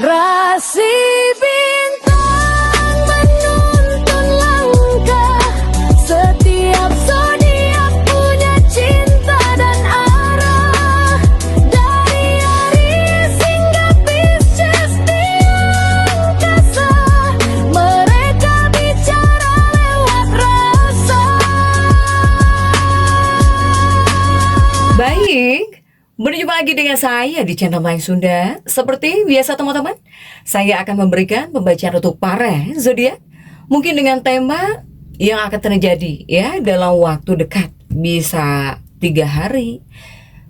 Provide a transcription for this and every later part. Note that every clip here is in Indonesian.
Rasi bintang menuntun langkah, setiap zodiak punya cinta dan arah. Dari Aries hingga Pisces di angkasa, mereka bicara lewat rasa. Baik, berjumpa lagi dengan saya di channel Mayang Sunda. Seperti biasa teman-teman, saya akan memberikan pembacaan untuk para zodiak, mungkin dengan tema yang akan terjadi ya dalam waktu dekat. Bisa 3 hari,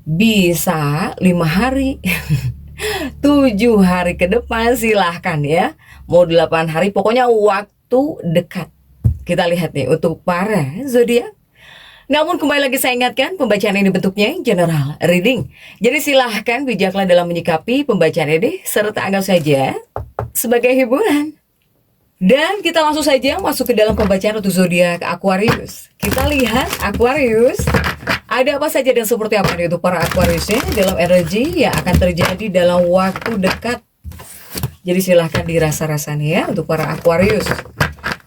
bisa 5 hari, 7 hari ke depan, silahkan ya. Mau 8 hari, pokoknya waktu dekat. Kita lihat nih untuk para zodiak. Namun kembali lagi saya ingatkan, pembacaan ini bentuknya general reading. Jadi silahkan bijaklah dalam menyikapi pembacaan ini, serta anggap saja sebagai hiburan. Dan kita langsung saja masuk ke dalam pembacaan untuk zodiak Aquarius. Kita lihat Aquarius, ada apa saja dan seperti apa nih untuk para Aquariusnya dalam energi yang akan terjadi dalam waktu dekat. Jadi silahkan dirasa-rasa nih ya untuk para Aquarius.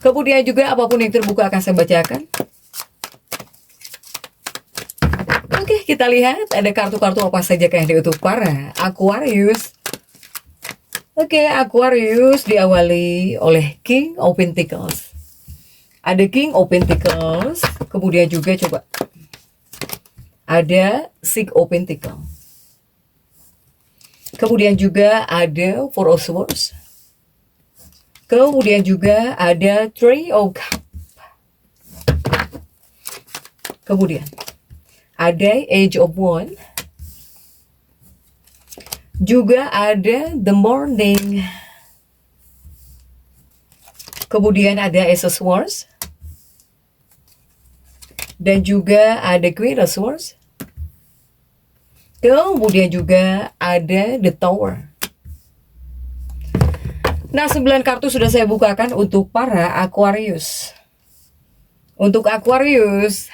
Kemudian juga apapun yang terbuka akan saya bacakan. Oke, kita lihat ada kartu-kartu apa saja yang untuk para Aquarius. Oke, Aquarius diawali oleh King of Pentacles. Ada King of Pentacles, kemudian juga coba ada Six of Pentacles. Kemudian juga ada Four of Swords. Kemudian juga ada Three of Cups. Kemudian ada Age of One, juga ada The Morning, kemudian ada Ace of Swords, dan juga ada Queen of Swords, kemudian juga ada The Tower. Nah, 9 kartu sudah saya bukakan untuk para Aquarius. Untuk Aquarius,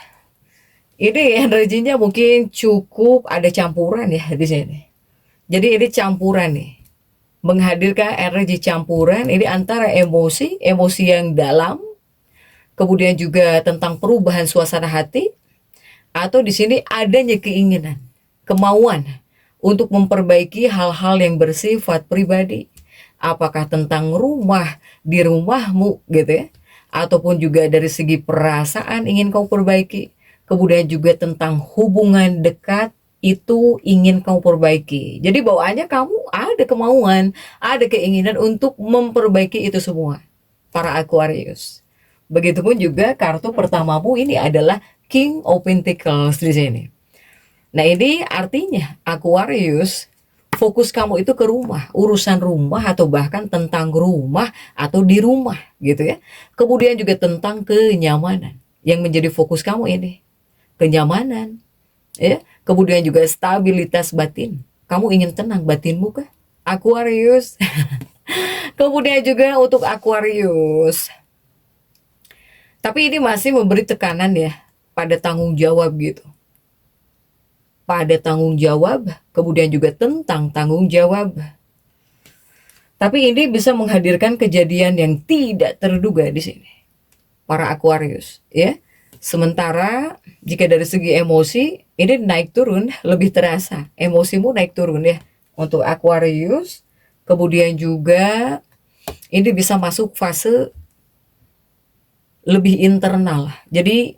ini energinya mungkin cukup ada campuran ya di sini. Jadi ini campuran nih, menghadirkan energi campuran ini antara emosi yang dalam, kemudian juga tentang perubahan suasana hati, atau di sini adanya keinginan, kemauan untuk memperbaiki hal-hal yang bersifat pribadi, apakah tentang rumah, di rumahmu gitu ya, ataupun juga dari segi perasaan ingin kau perbaiki. Kemudian juga tentang hubungan dekat itu ingin kamu perbaiki. Jadi bawaannya kamu ada kemauan, ada keinginan untuk memperbaiki itu semua. Para Aquarius. Begitupun juga kartu pertamamu ini adalah King of Pentacles di sini. Nah, ini artinya Aquarius, fokus kamu itu ke rumah, urusan rumah atau bahkan tentang rumah atau di rumah gitu ya. Kemudian juga tentang kenyamanan yang menjadi fokus kamu ini. Kenyamanan, ya, kemudian juga stabilitas batin. Kamu ingin tenang batinmu kah, Aquarius? Kemudian juga untuk Aquarius, tapi ini masih memberi tekanan ya pada tanggung jawab gitu, pada tanggung jawab, kemudian juga tentang tanggung jawab. Tapi ini bisa menghadirkan kejadian yang tidak terduga di sini, para Aquarius, ya. Sementara jika dari segi emosi ini naik turun, lebih terasa emosimu naik turun ya untuk Aquarius. Kemudian juga ini bisa masuk fase lebih internal, jadi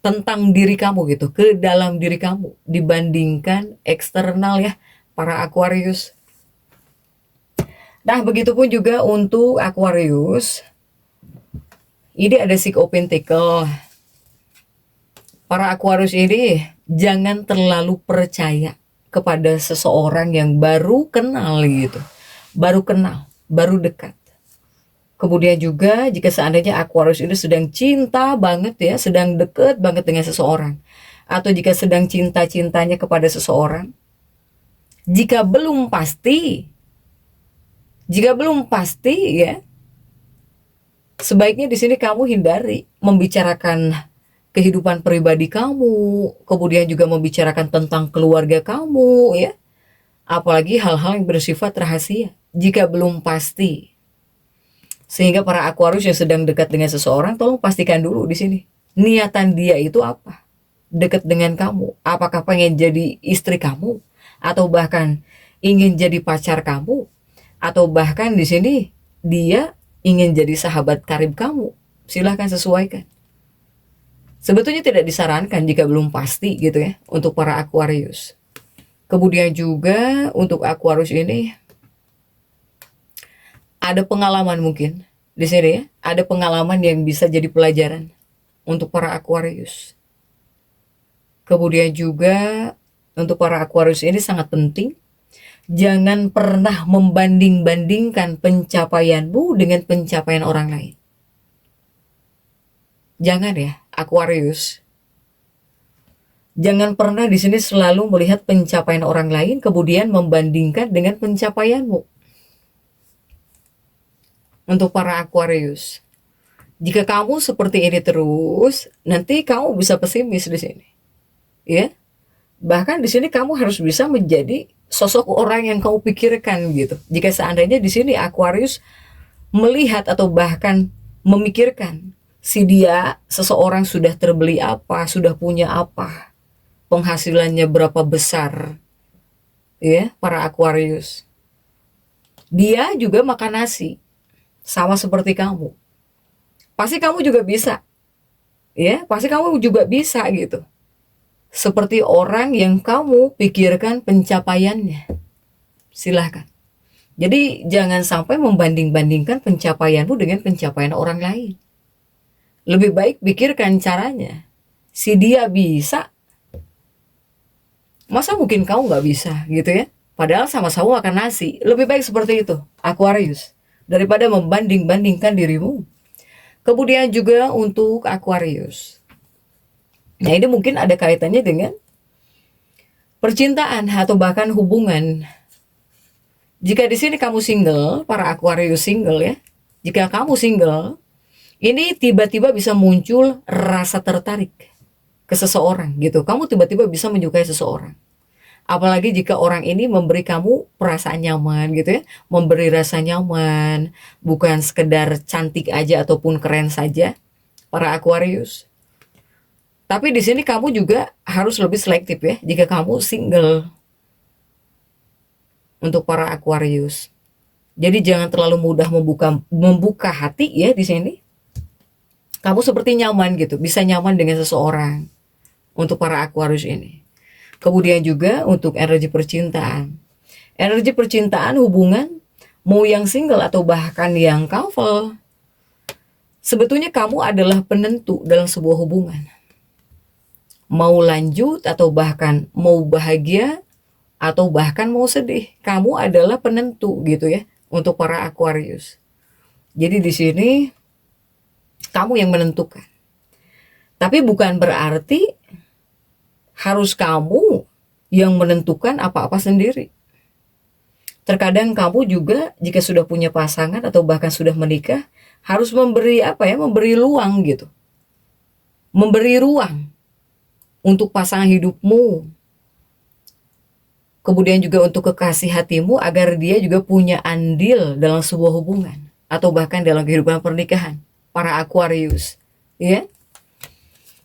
tentang diri kamu gitu, ke dalam diri kamu dibandingkan eksternal ya para Aquarius. Nah, begitupun juga untuk Aquarius, ini ada Six of Pentacles. Para Aquarius ini jangan terlalu percaya kepada seseorang yang baru kenal gitu. Baru kenal, baru dekat. Kemudian juga jika seandainya Aquarius ini sedang cinta banget ya, sedang dekat banget dengan seseorang. Atau jika sedang cinta-cintanya kepada seseorang. Jika belum pasti ya, sebaiknya di sini kamu hindari membicarakan kehidupan pribadi kamu, kemudian juga membicarakan tentang keluarga kamu ya. Apalagi hal-hal yang bersifat rahasia. jika belum pasti. Sehingga para Aquarius yang sedang dekat dengan seseorang, tolong pastikan dulu di sini. Niatan dia itu apa? Dekat dengan kamu. Apakah pengen jadi istri kamu? Atau bahkan ingin jadi pacar kamu? Atau bahkan di sini dia ingin jadi sahabat karib kamu? Silahkan sesuaikan. Sebetulnya tidak disarankan jika belum pasti gitu ya, untuk para Aquarius. Kemudian juga untuk Aquarius ini, ada pengalaman mungkin di sini ya, ada pengalaman yang bisa jadi pelajaran untuk para Aquarius. Kemudian juga untuk para Aquarius ini sangat penting, jangan pernah membanding-bandingkan pencapaianmu dengan pencapaian orang lain. Jangan ya, Aquarius. Jangan pernah di sini selalu melihat pencapaian orang lain kemudian membandingkan dengan pencapaianmu. Untuk para Aquarius, jika kamu seperti ini terus, nanti kamu bisa pesimis di sini, ya. Bahkan di sini kamu harus bisa menjadi sosok orang yang kamu pikirkan gitu. Jika seandainya di sini Aquarius melihat atau bahkan memikirkan si dia seseorang sudah terbeli apa, sudah punya apa, penghasilannya berapa besar, ya, para Aquarius. Dia juga makan nasi. Sama seperti kamu. Pasti kamu juga bisa. Ya, pasti kamu juga bisa gitu. Seperti orang yang kamu pikirkan pencapaiannya. Silahkan. Jadi jangan sampai membanding-bandingkan pencapaianmu dengan pencapaian orang lain. Lebih baik pikirkan caranya. Si dia bisa, masa mungkin kamu nggak bisa gitu ya. Padahal sama-sama makan nasi. Lebih baik seperti itu, Aquarius, daripada membanding-bandingkan dirimu. Kemudian juga untuk Aquarius. Nah, ini mungkin ada kaitannya dengan percintaan atau bahkan hubungan. Jika di sini kamu single, para Aquarius single ya. Jika kamu single, ini tiba-tiba bisa muncul rasa tertarik ke seseorang gitu. Kamu tiba-tiba bisa menyukai seseorang. Apalagi jika orang ini memberi kamu perasaan nyaman gitu ya, memberi rasa nyaman, bukan sekedar cantik aja ataupun keren saja, para Aquarius. Tapi di sini kamu juga harus lebih selektif ya, jika kamu single. Untuk para Aquarius. Jadi jangan terlalu mudah membuka hati ya di sini. Kamu seperti nyaman gitu, bisa nyaman dengan seseorang. Untuk para Aquarius ini. Kemudian juga untuk energi percintaan. Energi percintaan hubungan, mau yang single atau bahkan yang couple, sebetulnya kamu adalah penentu dalam sebuah hubungan. Mau lanjut atau bahkan mau bahagia atau bahkan mau sedih, kamu adalah penentu gitu ya untuk para Aquarius. Jadi di sini kamu yang menentukan. Tapi bukan berarti harus kamu yang menentukan apa-apa sendiri. Terkadang kamu juga jika sudah punya pasangan atau bahkan sudah menikah, harus memberi memberi ruang gitu. Memberi ruang untuk pasangan hidupmu. Kemudian juga untuk kekasih hatimu agar dia juga punya andil dalam sebuah hubungan atau bahkan dalam kehidupan pernikahan, para Aquarius, ya.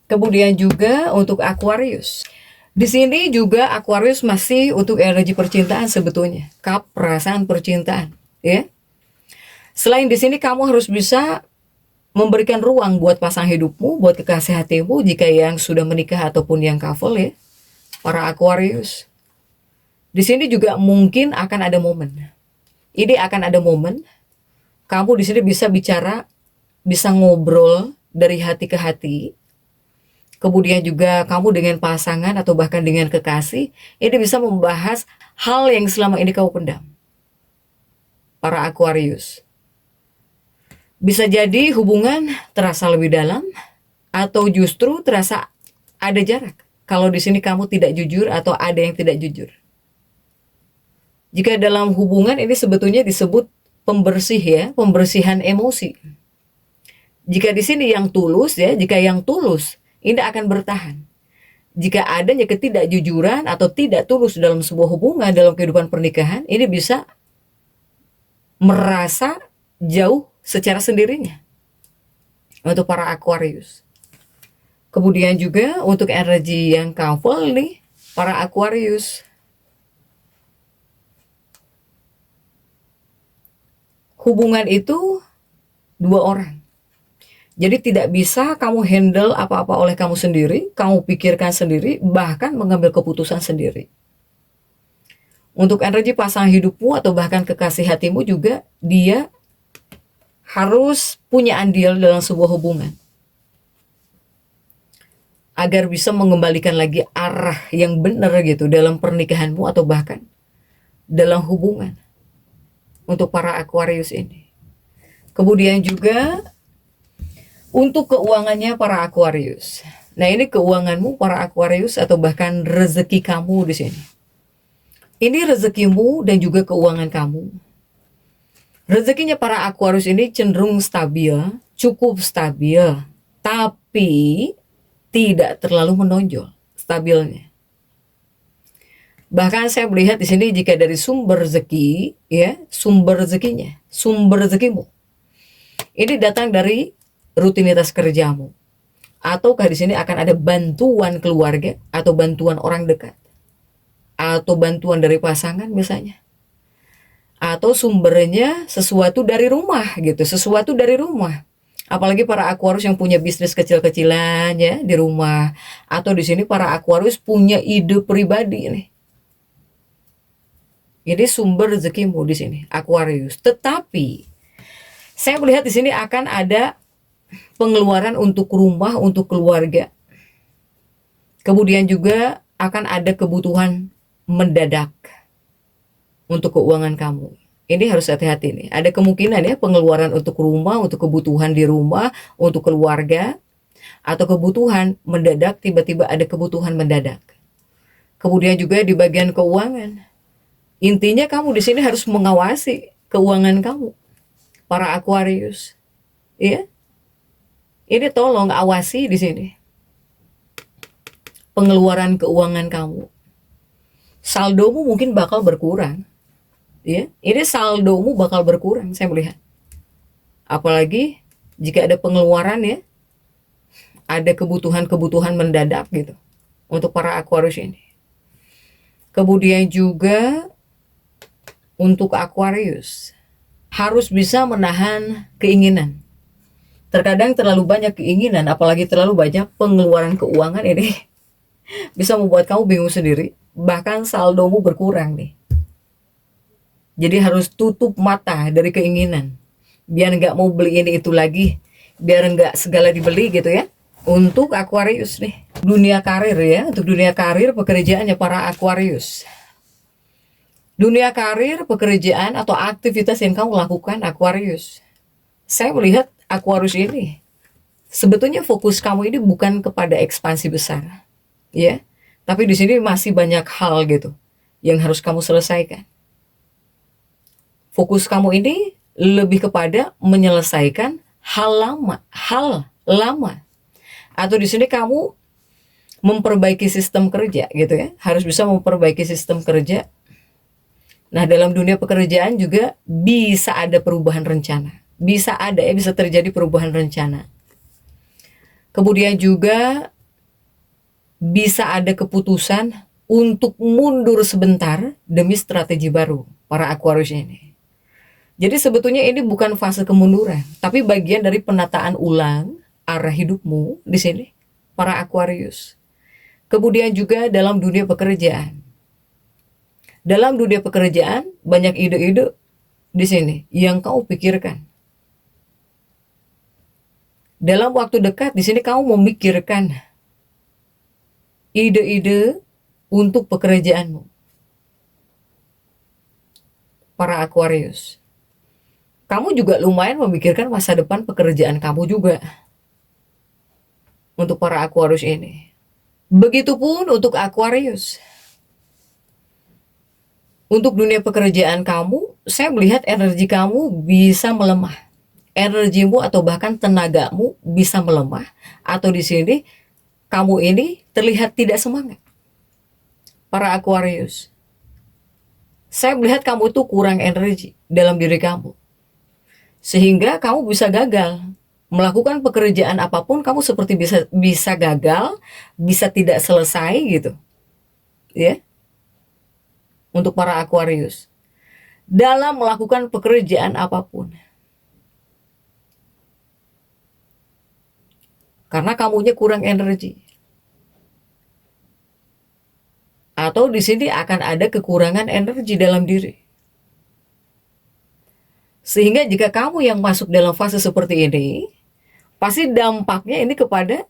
Kemudian juga untuk Aquarius. Di sini juga Aquarius masih untuk energi percintaan sebetulnya. Cup perasaan percintaan, ya. Selain di sini kamu harus bisa memberikan ruang buat pasangan hidupmu, buat kekasih hatimu jika yang sudah menikah ataupun yang couple ya. Para Aquarius. Di sini juga mungkin akan ada momen. Ini akan ada momen kamu di sini bisa bicara, bisa ngobrol dari hati ke hati. Kemudian juga kamu dengan pasangan atau bahkan dengan kekasih, ini bisa membahas hal yang selama ini kamu pendam. Para Aquarius. Bisa jadi hubungan terasa lebih dalam atau justru terasa ada jarak. Kalau di sini kamu tidak jujur atau ada yang tidak jujur. Jika dalam hubungan ini sebetulnya disebut pembersih ya, pembersihan emosi. Jika di sini yang tulus ya, jika yang tulus ini akan bertahan. Jika adanya ketidakjujuran atau tidak tulus dalam sebuah hubungan, dalam kehidupan pernikahan, ini bisa merasa jauh secara sendirinya untuk para Aquarius. Kemudian juga untuk energi yang couple nih, para Aquarius. Hubungan itu dua orang. Jadi tidak bisa kamu handle apa-apa oleh kamu sendiri, kamu pikirkan sendiri, bahkan mengambil keputusan sendiri. Untuk energi pasangan hidupmu atau bahkan kekasih hatimu juga, dia harus punya andil dalam sebuah hubungan. Agar bisa mengembalikan lagi arah yang benar gitu dalam pernikahanmu atau bahkan dalam hubungan. Untuk para Aquarius ini. Kemudian juga untuk keuangannya para Aquarius. Nah, ini keuanganmu para Aquarius atau bahkan rezeki kamu di sini. Ini rezekimu dan juga keuangan kamu. Rezekinya para Aquarius ini cenderung stabil, cukup stabil, tapi tidak terlalu menonjol stabilnya. Bahkan saya melihat di sini jika dari sumber rezeki, ya, sumber rezekinya, sumber rezekimu, ini datang dari rutinitas kerjamu, ataukah di sini akan ada bantuan keluarga atau bantuan orang dekat, atau bantuan dari pasangan misalnya, atau sumbernya sesuatu dari rumah gitu, sesuatu dari rumah. Apalagi para Aquarius yang punya bisnis kecil-kecilan ya di rumah, atau di sini para Aquarius punya ide pribadi nih. Ini sumber rezekimu di sini, Aquarius. Tetapi saya melihat di sini akan ada pengeluaran untuk rumah, untuk keluarga. Kemudian juga akan ada kebutuhan mendadak untuk keuangan kamu. Ini harus hati-hati nih. Ada kemungkinan ya pengeluaran untuk rumah, untuk kebutuhan di rumah, untuk keluarga, atau kebutuhan mendadak, tiba-tiba ada kebutuhan mendadak. Kemudian juga di bagian keuangan. Intinya kamu di sini harus mengawasi keuangan kamu, para Aquarius. Ya. Ini tolong awasi di sini. Pengeluaran keuangan kamu. Saldomu mungkin bakal berkurang. Ya, ini saldomu bakal berkurang, saya melihat. Apalagi jika ada pengeluaran ya, ada kebutuhan-kebutuhan mendadak gitu untuk para Aquarius ini. Kemudian juga untuk Aquarius harus bisa menahan keinginan. Terkadang terlalu banyak keinginan, apalagi terlalu banyak pengeluaran keuangan ini bisa membuat kamu bingung sendiri, bahkan saldomu berkurang nih. Jadi harus tutup mata dari keinginan, biar nggak mau beli ini itu lagi, biar nggak segala dibeli gitu ya. Untuk Aquarius nih, dunia karir ya, untuk dunia karir pekerjaannya para Aquarius. Dunia karir, pekerjaan atau aktivitas yang kamu lakukan Aquarius. Saya melihat Aquarius ini sebetulnya fokus kamu ini bukan kepada ekspansi besar, ya. Tapi di sini masih banyak hal gitu yang harus kamu selesaikan. Fokus kamu ini lebih kepada menyelesaikan hal lama. Atau di sini kamu memperbaiki sistem kerja gitu ya. Harus bisa memperbaiki sistem kerja. Nah, dalam dunia pekerjaan juga bisa ada perubahan rencana. Bisa ada ya, bisa terjadi perubahan rencana. Kemudian juga bisa ada keputusan untuk mundur sebentar demi strategi baru para Aquarius ini. Jadi sebetulnya ini bukan fase kemunduran, tapi bagian dari penataan ulang arah hidupmu di sini para Aquarius. Kemudian juga dalam dunia pekerjaan. Dalam dunia pekerjaan banyak ide-ide di sini yang kau pikirkan. Dalam waktu dekat di sini kamu memikirkan ide-ide untuk pekerjaanmu. Para Aquarius. Kamu juga lumayan memikirkan masa depan pekerjaan kamu juga. Untuk para Aquarius ini. Begitupun untuk Aquarius. Untuk dunia pekerjaan kamu, saya melihat energi kamu bisa melemah. Energimu atau bahkan tenagamu bisa melemah. Atau di sini, kamu ini terlihat tidak semangat. Para Aquarius. Saya melihat kamu itu kurang energi dalam diri kamu. Sehingga kamu bisa gagal. Melakukan pekerjaan apapun kamu seperti bisa gagal, bisa tidak selesai gitu. Ya. Untuk para Aquarius. Dalam melakukan pekerjaan apapun. Karena kamunya kurang energi. Atau di sini akan ada kekurangan energi dalam diri. Sehingga jika kamu yang masuk dalam fase seperti ini, pasti dampaknya ini kepada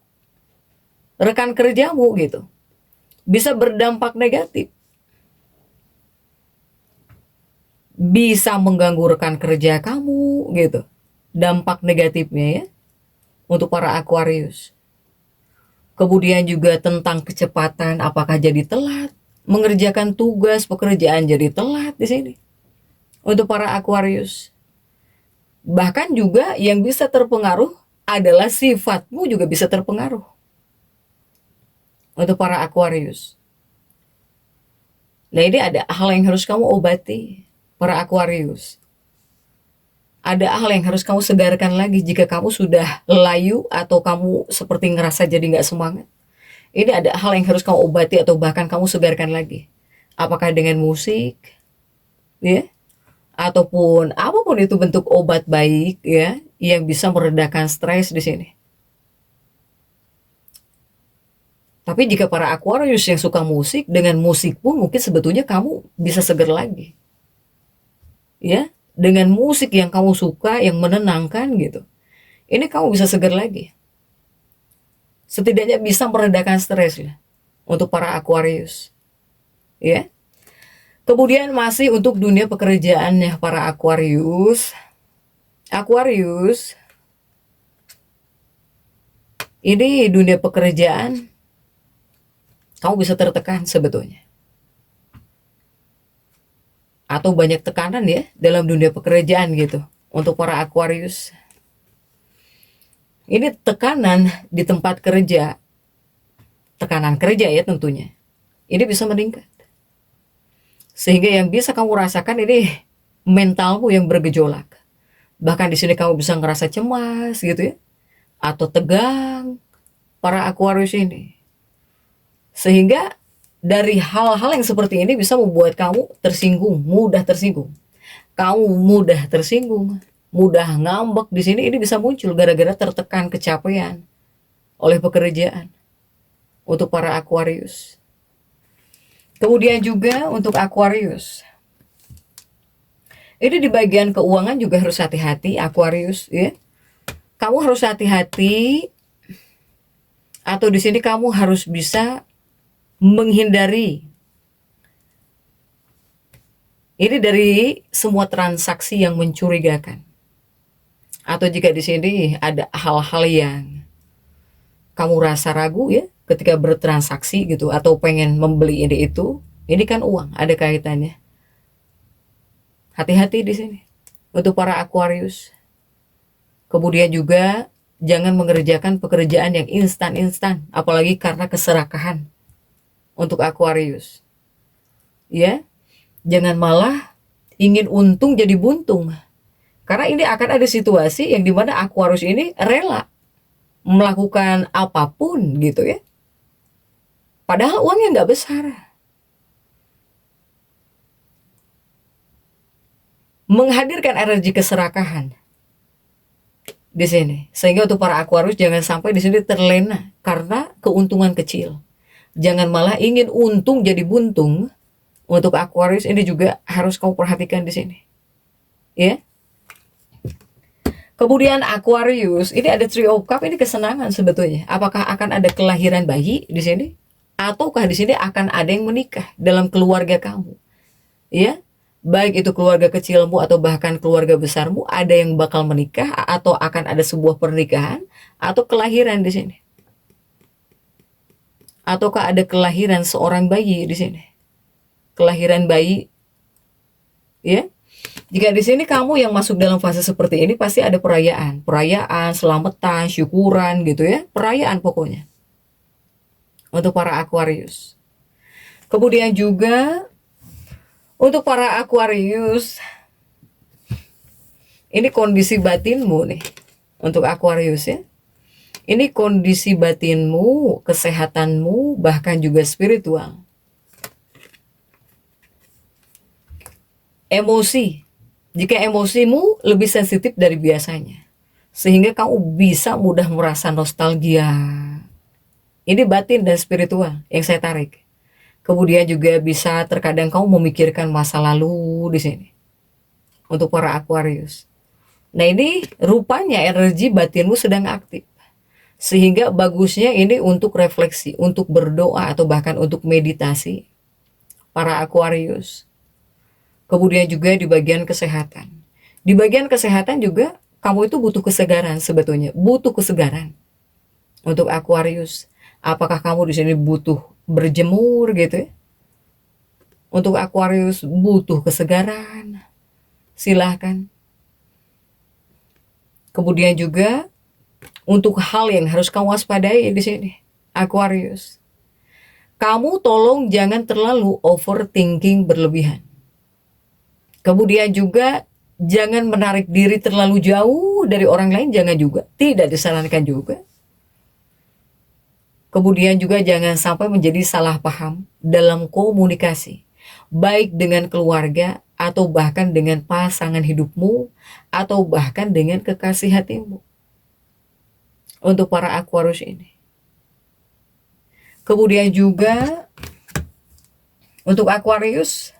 rekan kerjamu gitu. Bisa berdampak negatif. Bisa mengganggu rekan kerja kamu gitu. Dampak negatifnya ya untuk para Aquarius. Kemudian juga tentang kecepatan, apakah jadi telat mengerjakan tugas pekerjaan, jadi telat di sini untuk para Aquarius. Bahkan juga yang bisa terpengaruh adalah sifatmu juga bisa terpengaruh untuk para Aquarius. Nah, ini ada hal yang harus kamu obati, para Aquarius. Ada hal yang harus kamu segarkan lagi jika kamu sudah layu atau kamu seperti ngerasa jadi nggak semangat. Ini ada hal yang harus kamu obati atau bahkan kamu segarkan lagi. Apakah dengan musik, ya, ataupun apapun itu bentuk obat baik, ya, yang bisa meredakan stres di sini. Tapi jika para Aquarius yang suka musik, dengan musik pun mungkin sebetulnya kamu bisa segar lagi. Ya, dengan musik yang kamu suka, yang menenangkan gitu. Ini kamu bisa segar lagi. Setidaknya bisa meredakan stres lah untuk para Aquarius. Ya. Kemudian masih untuk dunia pekerjaannya para Aquarius. Aquarius, ini dunia pekerjaan kamu bisa tertekan sebetulnya. Atau banyak tekanan ya dalam dunia pekerjaan gitu untuk para Aquarius. Ini tekanan di tempat kerja, tekanan kerja ya tentunya, ini bisa meningkat. Sehingga yang bisa kamu rasakan ini mentalmu yang bergejolak. Bahkan di sini kamu bisa ngerasa cemas gitu ya, atau tegang, para Aquarius ini. Sehingga dari hal-hal yang seperti ini bisa membuat kamu tersinggung, mudah tersinggung. Kamu mudah tersinggung, mudah ngambek di sini, ini bisa muncul gara-gara tertekan, kecapean oleh pekerjaan untuk para Aquarius. Kemudian juga untuk Aquarius, ini di bagian keuangan juga harus hati-hati Aquarius ya. Kamu harus hati-hati, atau di sini kamu harus bisa menghindari ini dari semua transaksi yang mencurigakan. Atau jika di sini ada hal-hal yang kamu rasa ragu ya ketika bertransaksi gitu, atau pengen membeli ini kan uang, ada kaitannya. Hati-hati di sini untuk para Aquarius. Kemudian juga jangan mengerjakan pekerjaan yang instan-instan, apalagi karena keserakahan untuk Aquarius. Ya, jangan malah ingin untung jadi buntung. Karena ini akan ada situasi yang dimana Aquarius ini rela melakukan apapun gitu ya. Padahal uangnya nggak besar. Menghadirkan energi keserakahan di sini. Sehingga untuk para Aquarius jangan sampai di sini terlena karena keuntungan kecil. Jangan malah ingin untung jadi buntung. Untuk Aquarius ini juga harus kamu perhatikan di sini. Ya. Kemudian Aquarius, ini ada Three of Cups, ini kesenangan sebetulnya. Apakah akan ada kelahiran bayi di sini? Ataukah di sini akan ada yang menikah dalam keluarga kamu? Ya. Baik itu keluarga kecilmu atau bahkan keluarga besarmu, ada yang bakal menikah atau akan ada sebuah pernikahan atau kelahiran di sini. Ataukah ada kelahiran seorang bayi di sini? Kelahiran bayi, ya. Jika di sini kamu yang masuk dalam fase seperti ini, pasti ada perayaan, selamatan, syukuran gitu ya, perayaan pokoknya untuk para Aquarius. Kemudian juga Untuk para Aquarius, ini kondisi batinmu nih. Untuk Aquarius ya. Ini kondisi batinmu, kesehatanmu, bahkan juga spiritual. Emosi. Jika emosimu lebih sensitif dari biasanya, sehingga kamu bisa mudah merasa nostalgia. Ini batin dan spiritual yang saya tarik. Kemudian juga bisa terkadang kamu memikirkan masa lalu di sini. Untuk para Aquarius. Nah ini rupanya energi batinmu sedang aktif. Sehingga bagusnya ini untuk refleksi, untuk berdoa atau bahkan untuk meditasi. Para Aquarius. Kemudian juga di bagian kesehatan. Di bagian kesehatan juga kamu itu butuh kesegaran sebetulnya. Butuh kesegaran. Untuk Aquarius. Apakah kamu di sini butuh berjemur gitu ya? Untuk Aquarius butuh kesegaran. Silahkan. Kemudian juga untuk hal yang harus kamu waspadai di sini, Aquarius. Kamu tolong jangan terlalu overthinking berlebihan. Kemudian juga jangan menarik diri terlalu jauh dari orang lain, jangan juga. Tidak disarankan juga. Kemudian juga jangan sampai menjadi salah paham dalam komunikasi. Baik dengan keluarga, atau bahkan dengan pasangan hidupmu, atau bahkan dengan kekasih hatimu. Untuk para Aquarius ini. Kemudian juga untuk Aquarius.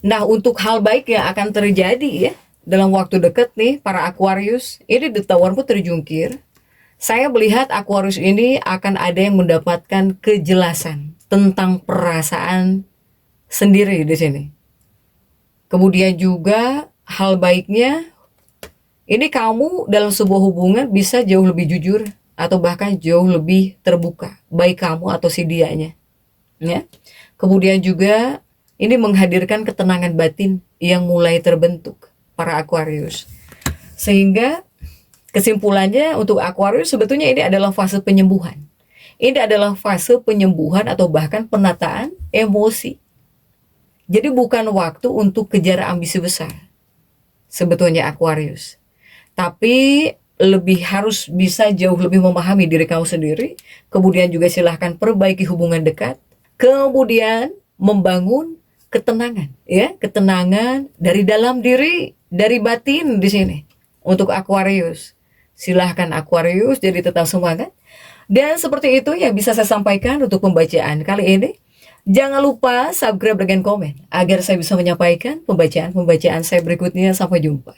Nah, untuk hal baik yang akan terjadi ya dalam waktu dekat nih para Aquarius, ini di Tower pun terjungkir. Saya melihat Aquarius ini akan ada yang mendapatkan kejelasan tentang perasaan sendiri di sini. Kemudian juga hal baiknya, ini kamu dalam sebuah hubungan bisa jauh lebih jujur atau bahkan jauh lebih terbuka, baik kamu atau si dianya. Ya. Kemudian juga ini menghadirkan ketenangan batin yang mulai terbentuk para Aquarius. Sehingga kesimpulannya untuk Aquarius sebetulnya ini adalah fase penyembuhan. Ini adalah fase penyembuhan atau bahkan penataan emosi. Jadi bukan waktu untuk kejar ambisi besar. Sebetulnya Aquarius. Tapi lebih harus bisa jauh lebih memahami diri kamu sendiri. Kemudian juga silahkan perbaiki hubungan dekat. Kemudian membangun ketenangan. Ya, ketenangan dari dalam diri, dari batin di sini. Untuk Aquarius. Silahkan Aquarius jadi tetap semangat. Dan seperti itu yang bisa saya sampaikan untuk pembacaan kali ini. Jangan lupa subscribe dengan komen agar saya bisa menyampaikan pembacaan-pembacaan saya berikutnya. Sampai jumpa.